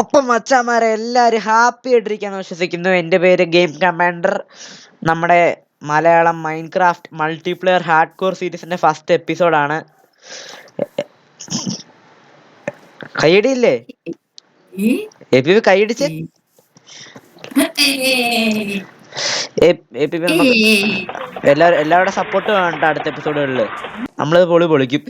അപ്പം മച്ചാമാരെ എല്ലാവരും ഹാപ്പി ആയിട്ടിരിക്കാന്ന് വിശ്വസിക്കുന്നു. എൻ്റെ പേര് ഗെയിം കമാൻഡർ. നമ്മുടെ Malayalam Minecraft multiplayer hard core സീരീസിന്റെ ഫസ്റ്റ് എപ്പിസോഡാണ്. കൈയടിയില്ലേ? കൈയടിച്ച് എല്ലാവരുടെ സപ്പോർട്ട് വേണ്ട. അടുത്ത എപ്പിസോഡുകളിൽ നമ്മളത് പൊളിക്കും.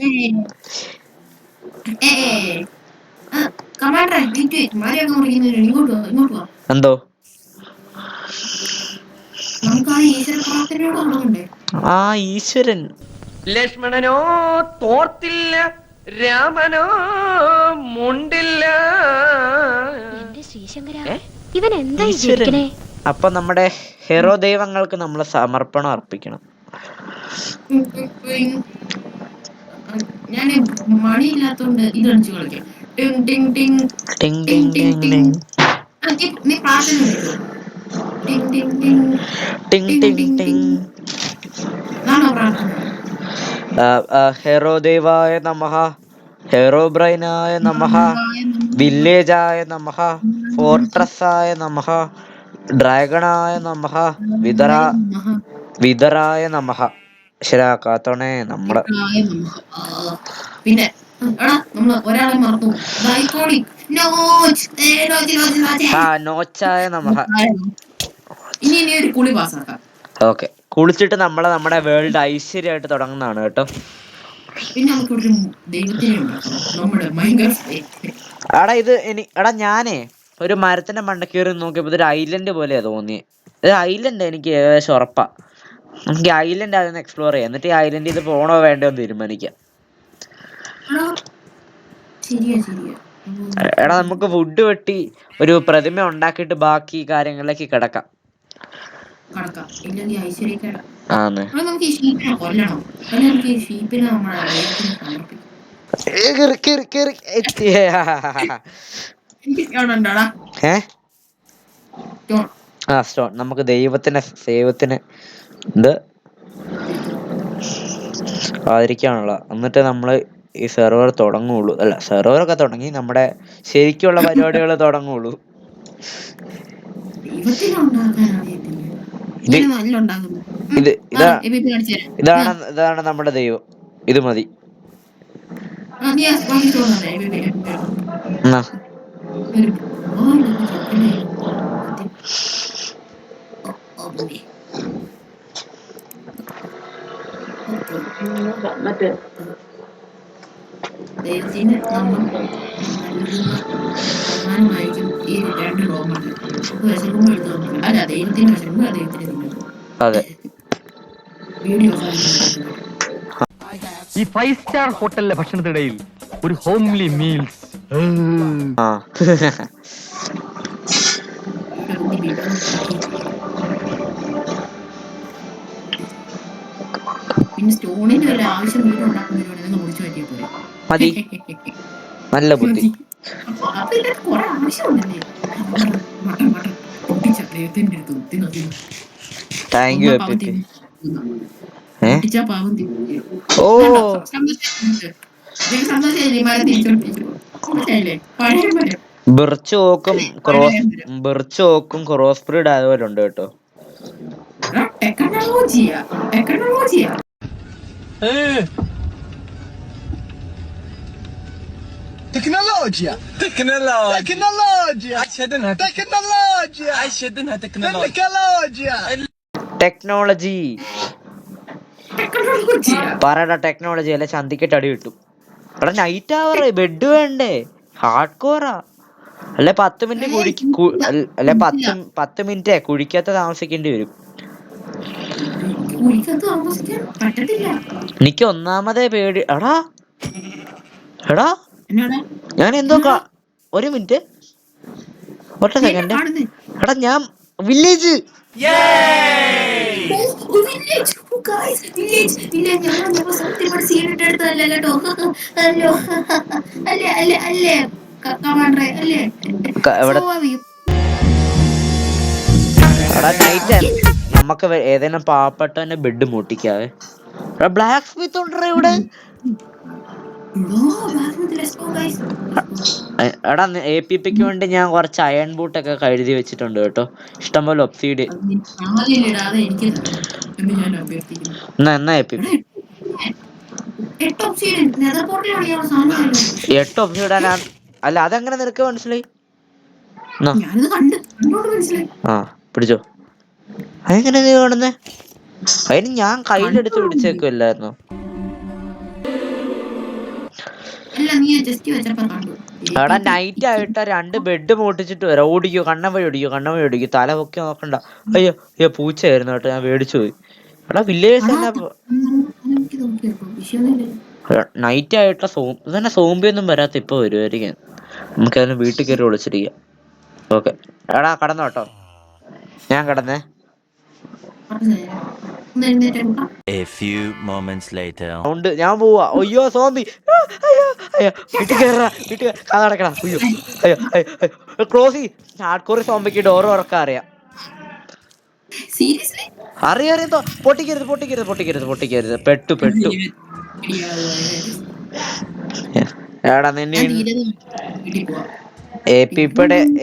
എന്തോ ആ ഈശ്വരൻ ലക്ഷ്മണനോ തോർത്തില്ല, രാമനോ മുണ്ടില്ല. ഈശ്വരൻ. അപ്പൊ നമ്മുടെ ഹെറോ ദൈവങ്ങൾക്ക് നമ്മൾ സമർപ്പണം അർപ്പിക്കണം. ഞാൻ മണിയില്ലാത്തോണ്ട് ഇത് കളിച്ചു കളിക്കാം. ഹെറോ ദേവായ നമഃ, ഹെറോ ബ്രൈനായ നമഃ, വില്ലേജായ നമഃ, ഫോർട്രസ്സായ നമഃ, ഡ്രാഗണായ നമഃ, വിതറായ നമഃ. ശരാക്കാത്തോണേ നമ്മള്. പിന്നെ ഒരാളെ മറന്നു. നോച്ചായ നമഃ. ഇനി ഒരു കുളി പാസ്സാക്കാം. ഓക്കെ, കുളിച്ചിട്ട് നമ്മുടെ വേൾഡ് ഐശ്വര്യമായിട്ട് തുടങ്ങുന്നതാണ് കേട്ടോ. പിന്നെ നമുക്ക് ദൈവത്തിനെ എടാ ഞാനേ ഒരു മരത്തിന്റെ മണ്ട കയറി നോക്കിയപ്പോ ഇതൊരു ഐലൻഡ് പോലെയാ തോന്നിയത്. ഇത് ഐലൻഡ് എനിക്ക് ഏകദേശം ഉറപ്പാ. നമുക്ക് ഐലൻഡ് അതൊന്ന് എക്സ്പ്ലോർ ചെയ്യാം, എന്നിട്ട് ഈ ഐലൻഡ് ഇത് പോണോ വേണ്ടോ എന്ന് തീരുമാനിക്കാം. എടാ നമുക്ക് വുഡ് വെട്ടി ഒരു പ്രതിമ ഉണ്ടാക്കിയിട്ട് ബാക്കി കാര്യങ്ങളിലേക്ക് കിടക്കാം. സ്റ്റോൺ നമുക്ക് ദൈവത്തിന് ഇത് ആദരിക്കാനുള്ള. എന്നിട്ട് നമ്മള് ഈ സെർവർ തുടങ്ങുള്ളൂ. അല്ല, സെർവറൊക്കെ തുടങ്ങി നമ്മുടെ ശരിക്കുള്ള പരിപാടികൾ തുടങ്ങുള്ളൂ. ഇതാണ് നമ്മുടെ ദൈവം. ഇത് മതി. ദൈവത്തിന് നമ്മൾ നൽകുന്ന സമ്മാനമായിരിക്കും ഈ 2 റോമകൾ. വിശക്കുമ്പോൾ എടുത്ത് നോക്കണം. അല്ല, ദൈവത്തിന് വിശക്കുമ്പോൾ ദൈവത്തിന് തിന്നുന്നു. വീഡിയോ ഈ 5 സ്റ്റാർ ഹോട്ടലിലെ ഭക്ഷണത്തിനിടയിൽ ഒരു ഹോംലി മീൽസ്. പിന്നെ സ്റ്റോണിന്റെ വല്ല ആവശ്യം വീട് ഉണ്ടാക്കുന്നതിനോട് മുറിച്ചു പറ്റിയ പോലെ മതി. നല്ല ബുദ്ധി. അപ്പൊ ഇതിനകത്ത് കുറെ ആവശ്യമുണ്ടല്ലേ. ദൈവത്തിന്റെ അടുത്ത് ഒത്തി നോക്കി പാവം ബെർച്ചോക്കും ക്രോസ് ബ്രീഡ് ആയവരുണ്ട് കേട്ടോ. ടെക്നോളജിയാ تكنولوجيا تكنولوجيا تكنولوجيا عشدنها تكنولوجيا عشدنها تكنولوجيا ടെക്നോളജി പറയടാ. ടെക്നോളജി അല്ലെ ചന്തിക്കിട്ട് അടി കിട്ടും. എടാ നൈറ്റ് അവർ ബെഡ് വേണ്ടേ? ഹാർഡ് കോറാ അല്ലെ? 10 മിനിറ്റ് കുഴിക്കകത്ത് താമസിക്കേണ്ടി വരും. എനിക്ക് ഒന്നാമതേ പേടി. എടാ ഞാൻ എന്തോ ഒരു മിനിറ്റ്, ഒറ്റ സെക്കൻഡ്. എടാ ഞാൻ വില്ലേജ് നമുക്ക് ഏതെങ്കിലും പാവപ്പെട്ടവന്റെ ബെഡ് മുട്ടിക്കാവേ. ബ്ലാക്ക് സ്മിത്ത് ഉണ്ടോ ഇവിടെ? എടാ APPക്ക് വേണ്ടി ഞാൻ കുറച്ച് അയൺ ബൂട്ടൊക്കെ കഴുതി വെച്ചിട്ടുണ്ട് കേട്ടോ. ഇഷ്ടംപോലെ ഒബ്സീഡ്. ഇടാതെ എനിക്ക് തരണം എന്ന് ഞാൻ അഭ്യർത്ഥിക്കുന്നു. എന്നാ APP 8 ഒബ്സിഡിയൻ നെതർ പോർട്ടലാണ് ഇയാളെ സാധനം. 8 ഒബ്സീഡാ? അല്ല അതെങ്ങനെ നിനക്ക് മനസ്സിലായി? ഞാനിത് കണ്ടോണ്ട് മനസ്സിലായി. ആ പിടിച്ചോ. അതെങ്ങനെ നീ കാണുന്നേ? അതിന് ഞാൻ കയ്യിലെടുത്ത് പിടിച്ചേക്കുമല്ലായിരുന്നോ? അല്ല നീ ജസ്റ്റ് വെച്ചപ്പോ കണ്ടു. എടാ നൈറ്റ് ആയിട്ട് 2 ബെഡ് പൊട്ടിച്ചിട്ട് വരാം. ഓടിക്കോ, കണ്ണൻ വഴി ഓടിക്കോ. തല പൊക്കി നോക്കണ്ട. അയ്യോ അയ്യോ പൂച്ചയായിരുന്നു കേട്ടോ, ഞാൻ മേടിച്ചു പോയി. എടാ വില്ലേജ് നൈറ്റ് ആയിട്ട് തന്നെ സോംബിയൊന്നും വരാത്ത ഇപ്പൊ വരുമായിരിക്കും. നമുക്കതിന് വീട്ടിൽ കയറി വിളിച്ചിരിക്കാം. ഓക്കെ എടാ കടന്നു കേട്ടോ, ഞാൻ കടന്നേ. A few moments later. ഞാൻ പോവാ. അയ്യോ സോംബി, അയ്യോ അയ്യോ വീട്ടിൽ കയറാ, അടക്കടാ. അയ്യോ അയ്യോ അയ്യോ ക്ലോസി. ഹാർഡ്കോർ സോംബിക്ക് ഡോർ തുറക്കാൻ അറിയാം. അറിയാം. പൊട്ടിക്കരുത്. പെട്ടു. എടാ നിന്നെ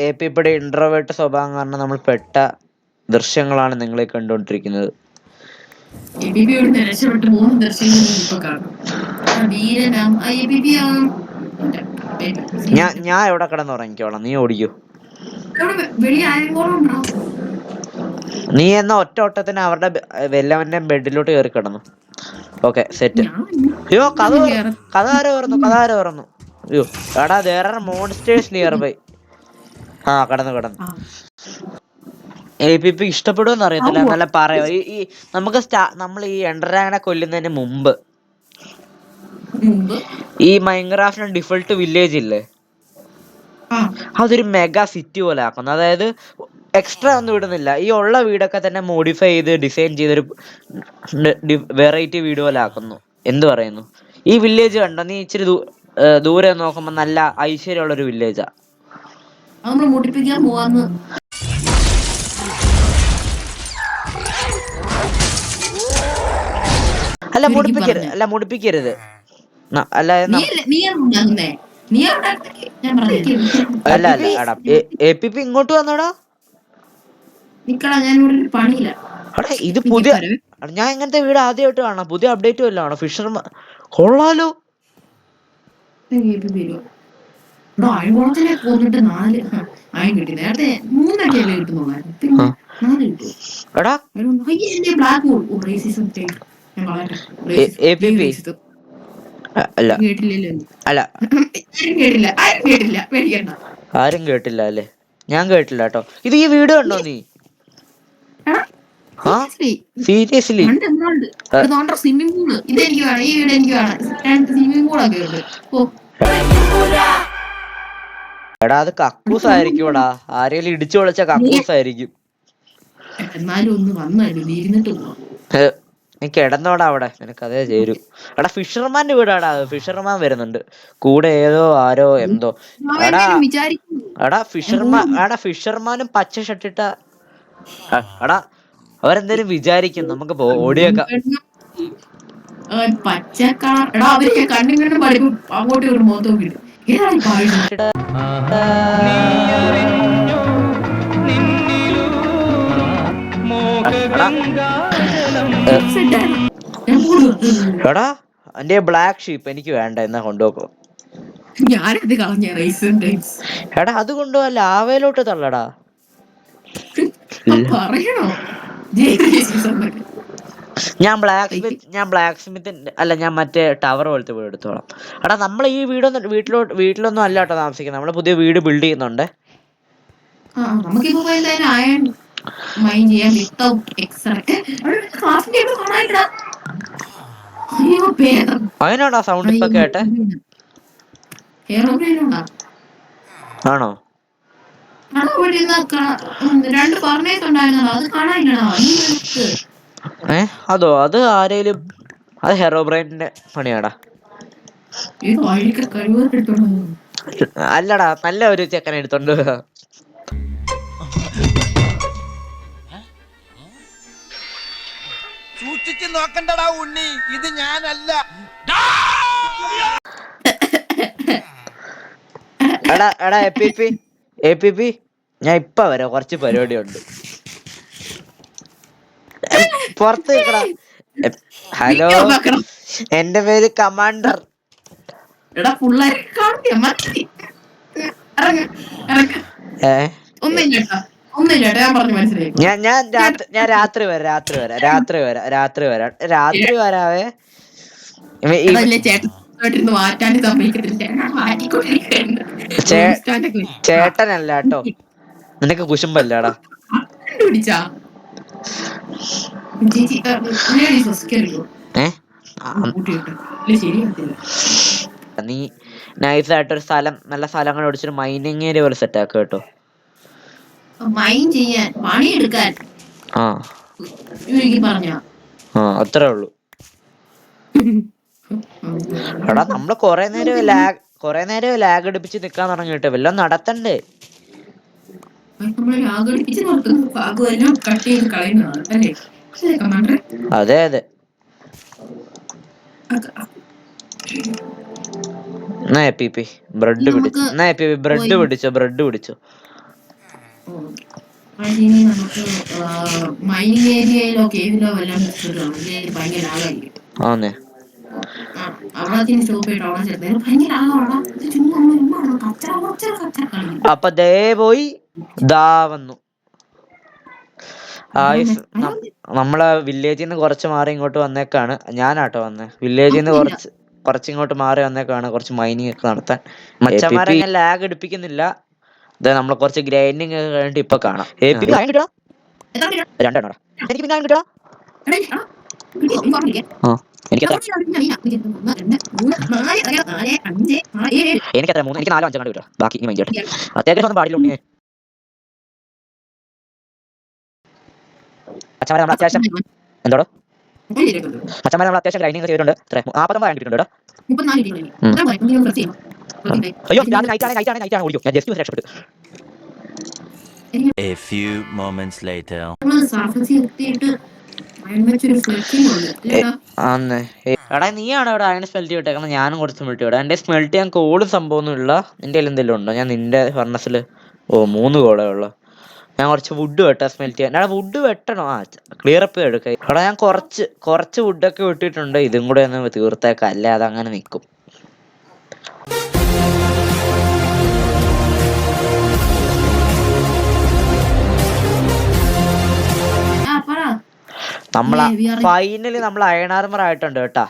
APPയുടെ ഇൻട്രോവേർട്ട് സ്വഭാവം കാരണം നമ്മൾ പെട്ട ദൃശ്യങ്ങളാണ് നിങ്ങളെ കണ്ടുകൊണ്ടിരിക്കുന്നത്. ഞാൻ എവിടെ കിടന്നുറങ്ങിക്കോളാം, നീ ഓടിക്കോ. നീ എന്നാ ഒറ്റ ഓട്ടത്തിന് അവരുടെ വല്ലവന്റെ ബെഡിലോട്ട് കയറി കിടന്നു. Okay set. അയ്യോ കഥ ആരോ തുറന്നു. അയ്യോ എടാ there are monsters nearby. കടന്നു. APP ഇഷ്ടപ്പെടുമെന്ന് അറിയത്തില്ല, നല്ല പറയോ. ഈ നമുക്ക് നമ്മൾ ഈ എൻഡറാനെ കൊല്ലുന്നതിന് മുമ്പ് ഈ മൈൻക്രാഫ്റ്റിന്റെ ഡിഫോൾട്ട് വില്ലേജ് ഇല്ലേ, അതൊരു മെഗാ സിറ്റി പോലെ ആക്കുന്നു. അതായത് എക്സ്ട്രാ ഒന്നും ഇടുന്നില്ല, ഈ ഉള്ള വീടൊക്കെ തന്നെ മോഡിഫൈ ചെയ്ത് ഡിസൈൻ ചെയ്തൊരു വെറൈറ്റി വീട് പോലെ ആക്കുന്നു. എന്ത് പറയുന്നു? ഈ വില്ലേജ് കണ്ടോ നീ? ഇച്ചിരി ദൂരെ നോക്കുമ്പോ നല്ല ഐശ്വര്യമുള്ളൊരു വില്ലേജാ. അല്ല മുടിപ്പിക്കരുത്. അല്ല APP ഇങ്ങോട്ട് വന്നടാ. ഇത് പുതിയ, ഞാൻ ഇങ്ങനത്തെ വീട് ആദ്യമായിട്ട് കാണാം. പുതിയ അപ്ഡേറ്റ് വല്ലതാണോ? ഫിഷർമാൻ കൊള്ളാലോ. എടാ APP അല്ല ആരും കേട്ടില്ല അല്ലേ? ഞാൻ കേട്ടില്ല കേട്ടോ. ഇത് ഈ വീട് കണ്ടോ നീ? സീരിയസ്ലി എടാ അത് കക്കൂസ് ആയിരിക്കും. ആരെങ്കിലും ഇടിച്ചു പൊളിച്ച കക്കൂസ് ആയിരിക്കും. നീ കിടന്നോടാ അവിടെ, നിനക്ക് അതേ ചേരും. എടാ ഫിഷർമാന്റെ വീടാടാ. ഫിഷർമാൻ വരുന്നുണ്ട് കൂടെ, ഏതോ ആരോ എന്തോ. എടാ ഫിഷർമാനും പച്ച ഷർട്ടിട്ട. എടാ അവരെന്തേലും വിചാരിക്കും. നമുക്ക് ഓടിയേക്കാം. എടാ എന്റെ ബ്ലാക്ക് ഷീപ്പ് എനിക്ക് വേണ്ട, എന്നാ കൊണ്ടുപോക്കോ. എടാ അത് കൊണ്ടുപോവാ, ലാവയിലോട്ട് തള്ളടാ. ഞാൻ ബ്ലാക്ക് സ്മിത്ത് അല്ല, ഞാൻ മറ്റേ ടവർ പോലത്തെ വീട് എടുത്തോളാം. എടാ നമ്മൾ ഈ വീട്ടിലൊന്നും അല്ല കേട്ടോ താമസിക്കുന്നത്. നമ്മള് പുതിയ വീട് ബിൽഡ് ചെയ്യുന്നുണ്ട്. അതിനാടാ സൗണ്ട് ഇപ്പൊ കേട്ടെ? ആണോ? അതോ അത് ആരേലും, അത് ഹെറോബ്രൈന്റെ പണിയാടാ. അല്ലടാ നല്ല ഒരു ചെക്കനെ എടുത്തോണ്ട്. സൂക്ഷിച്ച് നോക്കണ്ടടാ ഉണ്ണി, ഇത് ഞാനല്ല. എടാ APP ഞാൻ ഇപ്പൊ വരാം, കുറച്ച് പരിപാടി ഉണ്ട്. പുറത്ത് നിക്കടാ. ഹലോ, എന്റെ പേര് കമാൻഡർ. എടാ പിള്ളേരെ കാണില്ല മതി. ഏ ഒന്നുമില്ല ഞാൻ പറഞ്ഞു മനസ്സിലായി. ഞാൻ രാത്രി വരാവേ. ചേട്ടൻ മാറ്റാനും സമ്മതിക്കത്തില്ല. ചേട്ടനല്ല കേട്ടോ, നിനക്ക് കുശുമ്പല്ലാടാ. പിടിച്ചാ നീ നൈസായിട്ടൊരു സ്ഥലം, നല്ല സ്ഥലങ്ങൾ ഓടിച്ചൊരു മൈനിങ് ഏരിയ പോലെ സെറ്റ് ആക്കുക കേട്ടോ. മൈൻ ചെയ്യാൻ പണിയെടുക്കാൻ പറഞ്ഞ അത്രേ ഉള്ളൂ. എടാ നമ്മള് കൊറേ നേരം ലാഗ് അടിപ്പിച്ച് നിക്കാൻ തുടങ്ങി കേട്ടോ, വല്ലതും നടത്തണ്ടേ? അതെ അതെ. ബ്രെഡ് പിടിച്ചോ. നമുക്ക് മൈനിങ് ഏരിയയിലോ കേവിലോ എല്ലാം ഭയങ്കര ആളായിരിക്കും. ആന്നേ, അവിടെ സ്റ്റോപ്പ് ചെയ്തിട്ട് അവിടെ ചെറുതായി ഭയങ്കര ആളാണ്. അപ്പൊ ദേ പോയി ദാ വന്നു. നമ്മളെ വില്ലേജിൽ നിന്ന് കുറച്ച് മാറി ഇങ്ങോട്ട് വന്നേക്കാണ്. ഞാനാട്ടോ വന്നേ. വില്ലേജിൽ നിന്ന് കുറച്ചിങ്ങോട്ട് മാറി വന്നേക്കാണ്, കുറച്ച് മൈനിങ് ഒക്കെ നടത്താൻ. മച്ചന്മാരെ ഞാൻ ലാഗ് എടുപ്പിക്കുന്നില്ല. നമ്മൾ കുറച്ച് ഗ്രൈൻഡിങ് ഒക്കെ കഴിഞ്ഞിട്ട് ഇപ്പൊ കാണാം. രണ്ടെണ്ണ എനിക്ക് പിന്നെ കിട്ടാ. എനിക്കത്ര 3, എനിക്ക് 4 5 കണ്ട് കിട്ടാ. ബാക്കി ഇനി മൈൻഡ് അത്യാവശ്യം ഒന്നും പാടില്ല ഉണ്ണിയെ. അച്ഛന്മാരെ നമ്മൾ അത്യാവശ്യം എന്തോടോ അച്ഛന്മാരെ നമ്മൾ അത്യാവശ്യം ഗ്രൈൻഡിങ് ചെയ്തിട്ടുണ്ട്. 49 കിട്ടിയിട്ടുണ്ട്. അയ്യോ നൈറ്റാണ് ഓടിക്കും. ഞാൻ ജസ്റ്റ് രക്ഷപ്പെട്ടു. A few moments later. എടാ നീയാണോ ഇവിടെ അയൺ സ്മെൽറ്റ് വിട്ടേക്കണം? ഞാനും കുറച്ച് സ്മെൽറ്റ് വിടാം. എന്റെ സ്മെൽറ്റ് ചെയ്യാൻ കോള് സംഭവമൊന്നുമില്ല. നിന്റെ കയ്യിൽ എന്തെങ്കിലും ഉണ്ടോ? ഞാൻ നിന്റെ ഫർണസിൽ 3 കോളേ ഉള്ളു. ഞാൻ കുറച്ച് വുഡ് വെട്ടാ സ്മെൽറ്റ് ചെയ്യാൻ. എടാ വുഡ് വെട്ടണോ? ക്ലിയർ അപ്പ് എടുക്ക. എടാ ഞാൻ കുറച്ച് വുഡൊക്കെ വിട്ടിട്ടുണ്ട്. ഇതും കൂടെ ഒന്ന് തീർത്തേക്കാം, അല്ലേ അതങ്ങനെ നിൽക്കും. ഫൈനലി നമ്മൾ അയൺ ആർമർ ആയിട്ടുണ്ട് കേട്ടാ.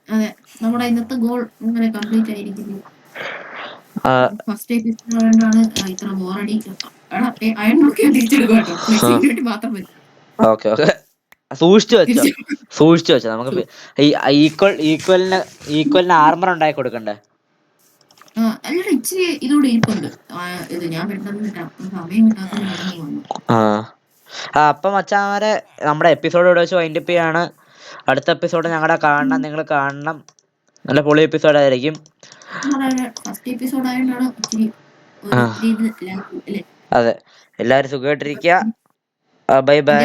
അതെ, നമ്മുടെ ഇന്നത്തെ ഗോൾ ഇങ്ങനെ കംപ്ലീറ്റ് ആയിരിക്കുന്നു. ഫസ്റ്റ് എപ്പിസോഡാണ് ഇത്ര ബോറടി. ഓക്കെ സൂക്ഷിച്ചു വെച്ചോ. നമുക്ക് ഈക്വലിന് ആർമർ ഉണ്ടാക്കി കൊടുക്കണ്ടേ? അല്ലടാ ഇച്ചിരി ഇതോടെ ഇരിപ്പുണ്ട്. ഇത് ഞാൻ പെട്ടെന്ന് സമയം അപ്പൊ മച്ചാമാരെ നമ്മുടെ എപ്പിസോഡ് ഇവിടെ വെച്ച് വൈൻഡപ്പ് ചെയ്യാണ്. അടുത്ത എപ്പിസോഡ് ഞങ്ങളുടെ കാണണം, നിങ്ങൾ കാണണം. നല്ല പൊളി എപ്പിസോഡ് ആയിരിക്കും. അതെ, എല്ലാരും സുഖമായിട്ടിരിക്കുക. Bye bye.